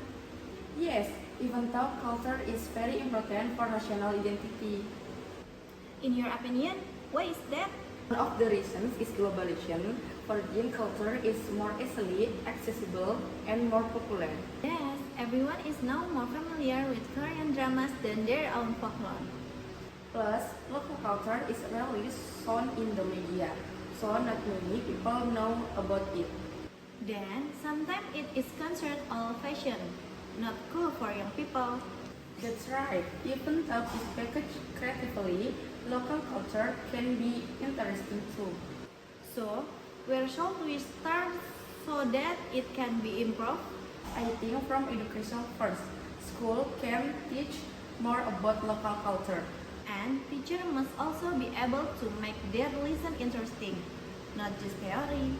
Yes, even though culture is very important for national identity. In your opinion, why is that? One of the reasons is globalization. Foreign culture is more easily accessible and more popular. Yes, everyone is now more familiar with Korean dramas than their own folklore. Plus, local culture is rarely shown in the media, so not many people know about it. Then, sometimes it is considered old fashion, not cool for young people. That's right. Even though it's packaged creatively, local culture can be interesting too. So, where should we start so that it can be improved? I think from education first. School can teach more about local culture. And teachers must also be able to make their lesson interesting, not just theory.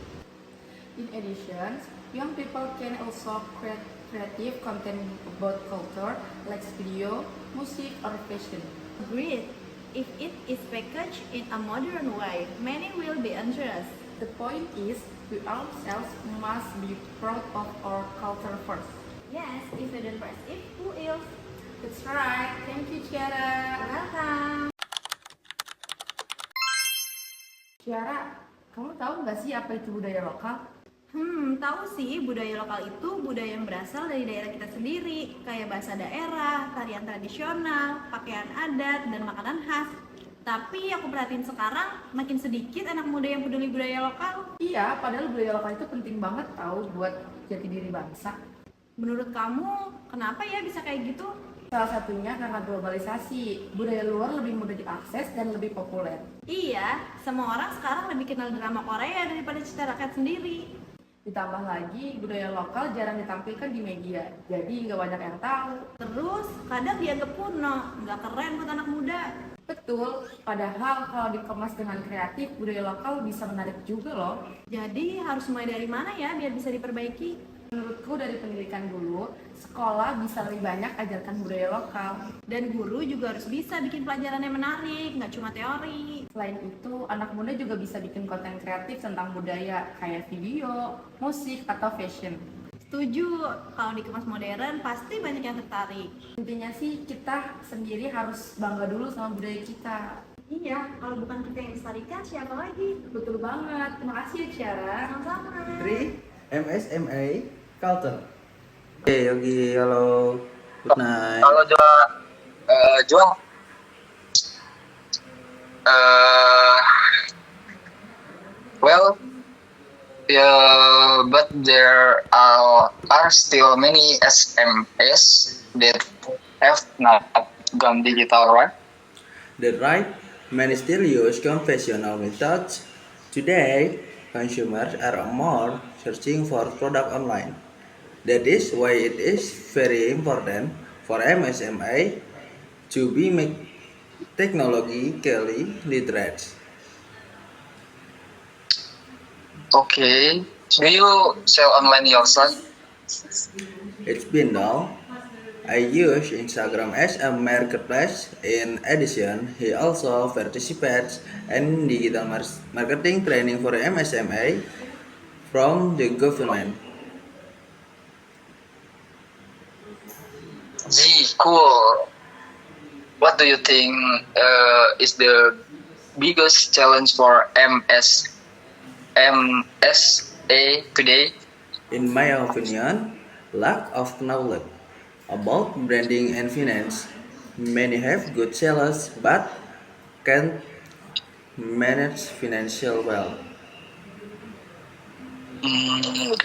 In addition, young people can also create creative content about culture like video, music, or fashion. Agreed. If it is packaged in a modern way, many will be interested. The point is, we ourselves must be proud of our culture first. Yes, if you don't press it, who else? That's right. Thank you, Ciara. Welcome. Ciara, kamu tahu nggak sih apa itu budaya lokal? Tahu sih, budaya lokal itu budaya yang berasal dari daerah kita sendiri, kayak bahasa daerah, tarian tradisional, pakaian adat, dan makanan khas. Tapi aku perhatiin sekarang makin sedikit anak muda yang peduli budaya lokal. Iya, padahal budaya lokal itu penting banget tahu buat jati diri bangsa. Menurut kamu, kenapa ya bisa kayak gitu? Salah satunya karena globalisasi, budaya luar lebih mudah diakses dan lebih populer. Iya, semua orang sekarang lebih kenal drama Korea daripada cerita rakyat sendiri. Ditambah lagi, budaya lokal jarang ditampilkan di media, jadi nggak banyak yang tahu. Terus, kadang dianggap kuno, nggak keren buat anak muda. Betul, padahal kalau dikemas dengan kreatif, budaya lokal bisa menarik juga loh. Jadi, harus mulai dari mana ya biar bisa diperbaiki? Menurutku dari pendidikan dulu, sekolah bisa lebih banyak ajarkan budaya lokal. Dan guru juga harus bisa bikin pelajaran yang menarik, nggak cuma teori. Selain itu, anak muda juga bisa bikin konten kreatif tentang budaya, kayak video, musik, atau fashion. Setuju, kalau dikemas modern pasti banyak yang tertarik. Intinya sih kita sendiri harus bangga dulu sama budaya kita. Iya, kalau bukan kita yang lestarikan, siapa lagi? Betul banget, terima kasih ya Ciara. Sama-sama. 3. MSMA Culture. Hey Yogi, halo. Good night. Halo Juang. Well, yeah, but there are still many SMEs that have not gone digital, right? That's right. Many still use conventional methods. Today, consumers are more searching for product online. That is why it is very important for MSMA to be technologically literate. Okay. Do you sell online yourself? It's been now. I use Instagram as a marketplace. In addition, he also participates in digital marketing training for MSMA from the government. Gee, cool. What do you think is the biggest challenge for MSA today? In my opinion, lack of knowledge about branding and finance. Many have good sellers but can't manage financial well.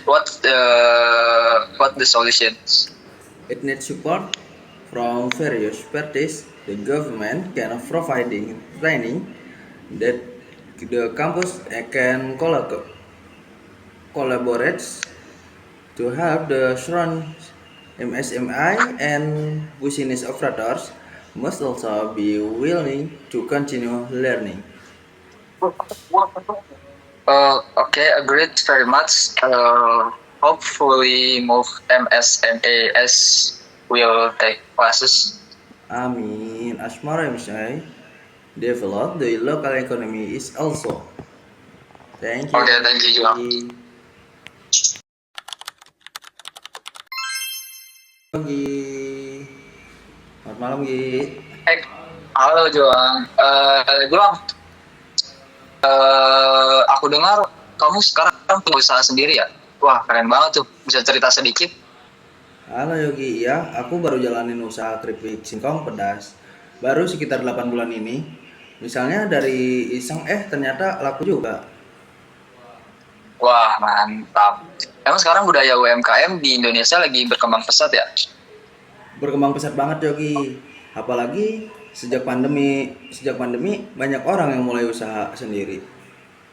What the solution? It needs support from various parties. The government can providing training that the campus can collaborate to help the surround MSMI and business operators must also be willing to continue learning. Okay, agreed very much. Hopefully, most MSMAs will take classes. Amin. As more MSI develop, the local economy is also. Thank you. Okay, thank you, Juang. Gi. Selamat malam, Gi. Halo Juang. Juang. Aku dengar kamu sekarang punya usaha sendiri ya? Wah, keren banget tuh. Bisa cerita sedikit? Halo Yogi, iya, aku baru jalanin usaha keripik singkong pedas. Baru sekitar 8 bulan ini. Misalnya dari iseng, ternyata laku juga. Wah, mantap. Emang sekarang budaya UMKM di Indonesia lagi berkembang pesat ya? Berkembang pesat banget Yogi. Apalagi sejak pandemi banyak orang yang mulai usaha sendiri.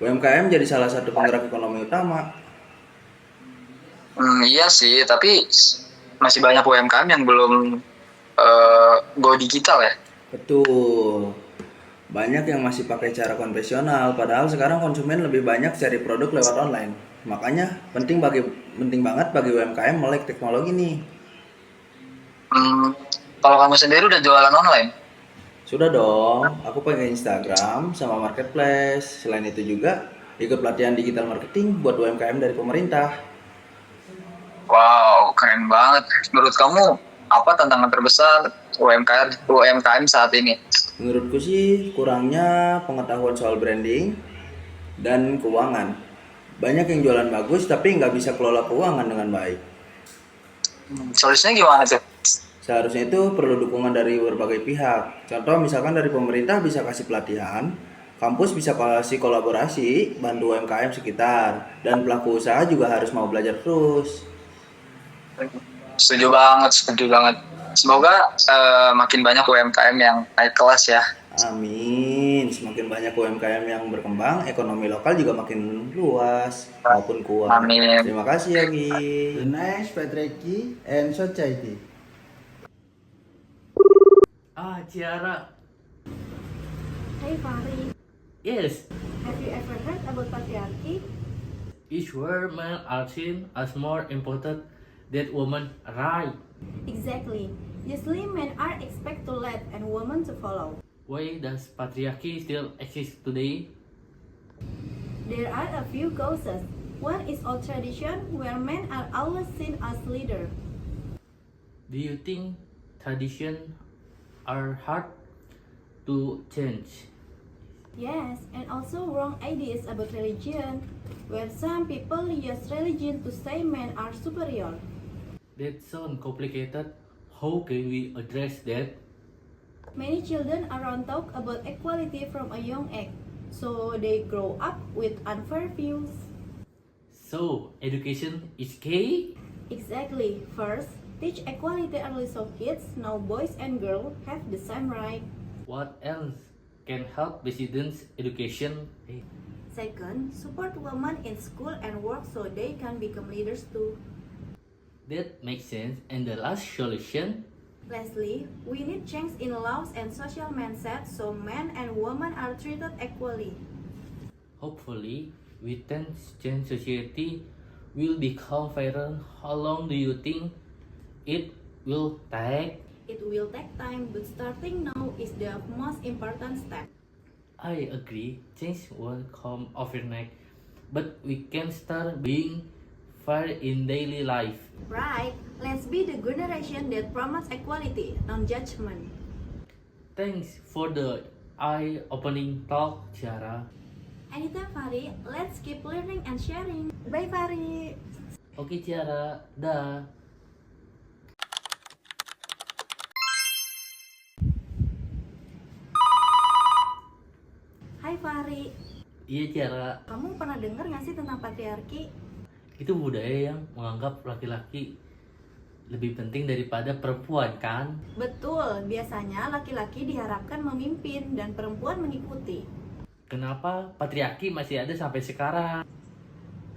UMKM jadi salah satu penggerak ekonomi utama. Iya sih, tapi masih banyak UMKM yang belum go digital ya. Betul. Banyak yang masih pakai cara konvensional, padahal sekarang konsumen lebih banyak cari produk lewat online. Makanya penting banget bagi UMKM melek teknologi nih. Kalau kamu sendiri udah jualan online? Sudah dong, aku pakai Instagram sama Marketplace. Selain itu juga ikut pelatihan digital marketing buat UMKM dari pemerintah. Wow, keren banget. Menurut kamu apa tantangan terbesar UMKM saat ini? Menurutku sih kurangnya pengetahuan soal branding dan keuangan. Banyak yang jualan bagus tapi nggak bisa kelola keuangan dengan baik. Solusinya gimana tuh? Seharusnya itu perlu dukungan dari berbagai pihak. Contoh misalkan dari pemerintah bisa kasih pelatihan, kampus bisa kasih kolaborasi, bantu UMKM sekitar, dan pelaku usaha juga harus mau belajar terus. Setuju banget. Semoga makin banyak UMKM yang naik kelas ya. Amin. Semakin banyak UMKM yang berkembang, ekonomi lokal juga makin luas maupun kuat. Amin. Terima kasih Yogi. The next patriarchy and society. Ciara. Hey Fahri, Yes, have you ever heard about patriarchy? is where men are seen as more important than women, right? Exactly. Usually men are expected to lead and women to follow. Why does patriarchy still exist today? There are a few causes. One is old tradition where men are always seen as leader. Do you think traditions are hard to change? Yes, and also wrong ideas about religion, where some people use religion to say men are superior. That sounds complicated. How can we address that? Many children around talk about equality from a young age, so they grow up with unfair views. So, education is key? Exactly. First, teach equality early so kids know boys and girls have the same right. What else can help residents' education? Second, support women in school and work so they can become leaders too. That makes sense. And the last solution? Lastly, we need change in laws and social mindset so men and women are treated equally. Hopefully, with change society will become fairer. How long do you think it will take? It will take time, but starting now is the most important step. I agree, change won't come overnight, but we can start being fair in daily life. Right, let's be the generation that promotes equality, non-judgment. Thanks for the eye-opening talk, Ciara. Anytime, Fari, let's keep learning and sharing. Bye, Fari. Oke, Ciara, dah. Hai Fahri, Iya, Ciara. kamu pernah dengar nggak sih tentang patriarki? Itu budaya yang menganggap laki-laki lebih penting daripada perempuan, kan? Betul, biasanya laki-laki diharapkan memimpin dan perempuan mengikuti. Kenapa patriarki masih ada sampai sekarang?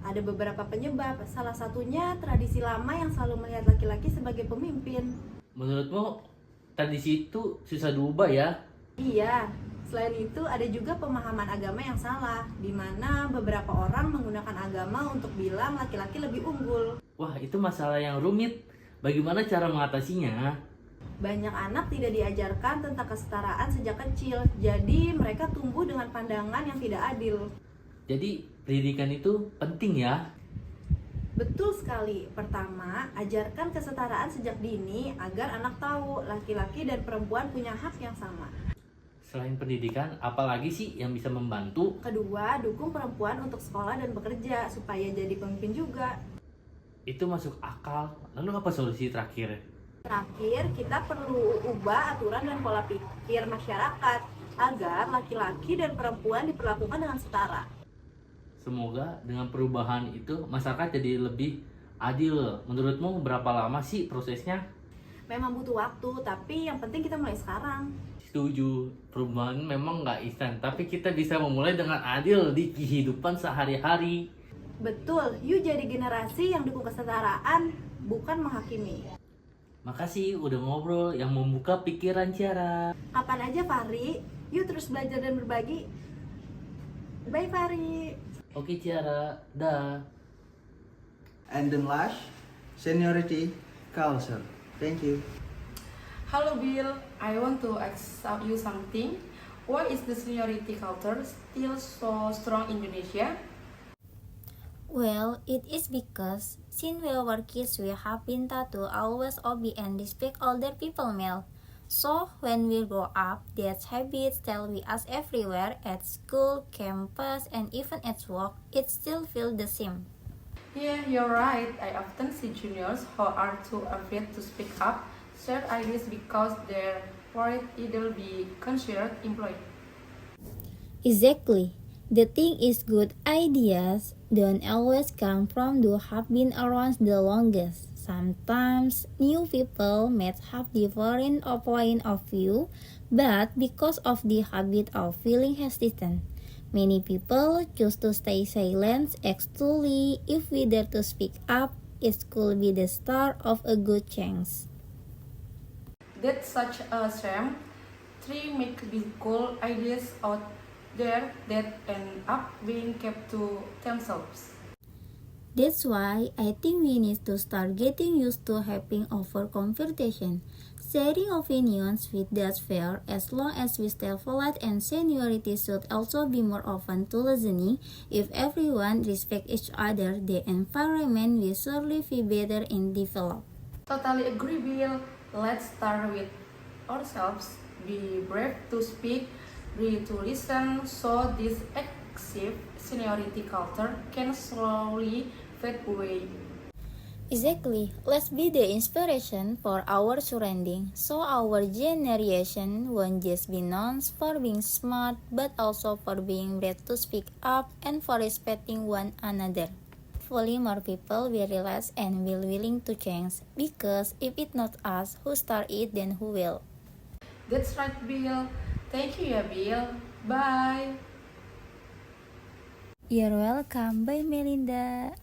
Ada beberapa penyebab, salah satunya tradisi lama yang selalu melihat laki-laki sebagai pemimpin. Menurutmu tradisi itu susah diubah ya? Iya, selain itu ada juga pemahaman agama yang salah, di mana beberapa orang menggunakan agama untuk bilang laki-laki lebih unggul. Wah, itu masalah yang rumit. Bagaimana cara mengatasinya? Banyak anak tidak diajarkan tentang kesetaraan sejak kecil, jadi mereka tumbuh dengan pandangan yang tidak adil. Jadi, pendidikan itu penting ya? Betul sekali. Pertama, ajarkan kesetaraan sejak dini agar anak tahu laki-laki dan perempuan punya hak yang sama. Selain pendidikan, apalagi sih yang bisa membantu? Kedua, dukung perempuan untuk sekolah dan bekerja supaya jadi pemimpin juga. Itu masuk akal. Lalu apa solusi terakhir? Terakhir, kita perlu ubah aturan dan pola pikir masyarakat agar laki-laki dan perempuan diperlakukan dengan setara. Semoga dengan perubahan itu masyarakat jadi lebih Adil, menurutmu berapa lama sih prosesnya? Memang butuh waktu, tapi yang penting kita mulai sekarang. Setuju, perubahan memang nggak instan, tapi kita bisa memulai dengan adil di kehidupan sehari-hari. Betul, yuk jadi generasi yang dukung kesetaraan, bukan menghakimi. Makasih udah ngobrol yang membuka pikiran Ciara. Kapan aja Fahri, yuk terus belajar dan berbagi. Bye Fahri. Oke Ciara, dah. And then last, seniority culture. Thank you. Hello Bill, I want to ask you something. Why is the seniority culture still so strong in Indonesia? Well, it is because since we were kids, we have been taught to always obey and respect older people male. So, when we grow up, that habit stay with us everywhere, at school, campus, and even at work, it still feels the same. Yeah, you're right. I often see juniors who are too afraid to speak up, share ideas because they're worried it'll be considered employee. Exactly. The thing is, good ideas don't always come from those who have been around the longest. Sometimes new people might have different point of view, but because of the habit of feeling hesitant, many people choose to stay silent. Actually, if we dare to speak up, it could be the start of a good change. That's such a shame. Three make these cool ideas out there that end up being kept to themselves. That's why I think we need to start getting used to having over conversation. Sharing opinions with that fair as long as we stay polite, and seniority should also be more open to listening. If everyone respect each other, the environment will surely be better and develop. Totally agree, Bill. Let's start with ourselves. Be brave to speak, brave to listen, so this active seniority culture can slowly fade away. Exactly. Let's be the inspiration for our surrounding, so our generation won't just be known for being smart, but also for being brave to speak up and for respecting one another. Hopefully more people will realize and will willing to change, because if it's not us who start it, then who will? That's right, Bill. Thank you ya, Bill. Bye. You're welcome. Bye, Melinda.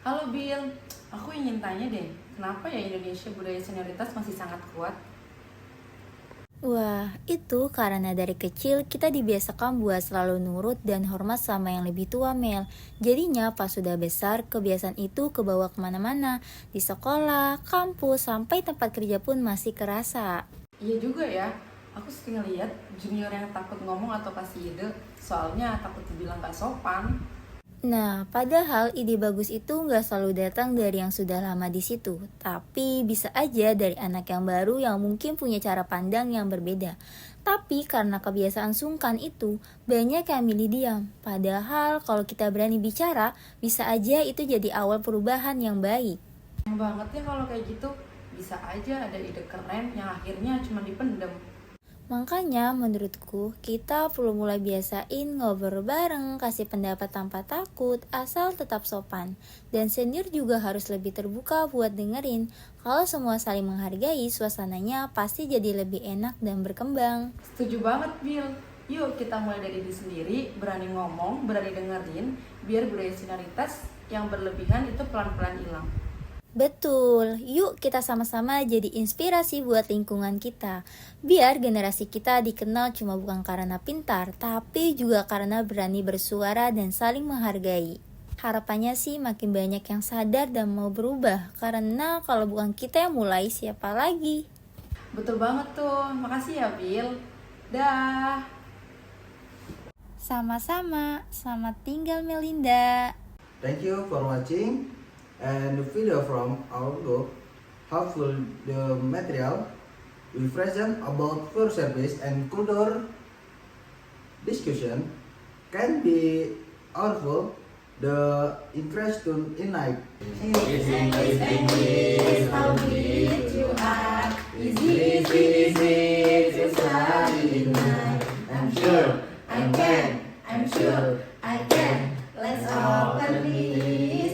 Halo Bill, aku ingin tanya deh, kenapa ya Indonesia budaya senioritas masih sangat kuat? Wah, itu karena dari kecil kita dibiasakan buat selalu nurut dan hormat sama yang lebih tua, Mel. Jadinya pas sudah besar, kebiasaan itu kebawa kemana-mana. Di sekolah, kampus, sampai tempat kerja pun masih kerasa. Iya juga ya, aku sering lihat junior yang takut ngomong atau kasih ide, soalnya takut dibilang gak sopan. Nah, padahal ide bagus itu nggak selalu datang dari yang sudah lama di situ, tapi bisa aja dari anak yang baru yang mungkin punya cara pandang yang berbeda. Tapi karena kebiasaan sungkan itu, banyak yang milih diam. Padahal kalau kita berani bicara, bisa aja itu jadi awal perubahan yang baik. Yang banget ya kalau kayak gitu, bisa aja ada ide keren yang akhirnya cuma dipendem. Makanya menurutku kita perlu mulai biasain ngobrol bareng, kasih pendapat tanpa takut, asal tetap sopan. Dan senior juga harus lebih terbuka buat dengerin. Kalau semua saling menghargai, suasananya pasti jadi lebih enak dan berkembang. Setuju banget, Bill. Yuk kita mulai dari diri sendiri, berani ngomong, berani dengerin, biar budaya senioritas yang berlebihan itu pelan-pelan hilang. Betul, yuk kita sama-sama jadi inspirasi buat lingkungan kita. Biar generasi kita dikenal cuma bukan karena pintar, tapi juga karena berani bersuara dan saling menghargai. Harapannya sih makin banyak yang sadar dan mau berubah, karena kalau bukan kita yang mulai, siapa lagi? Betul banget tuh, makasih ya Bill. Dah. Sama-sama, selamat tinggal Melinda. Thank you for watching. And the video from our group, hopefully the material we present about pure service and culture discussion can be powerful, the interest to unite. English, how great you are. Easy to study in life. I'm sure I can Let's open this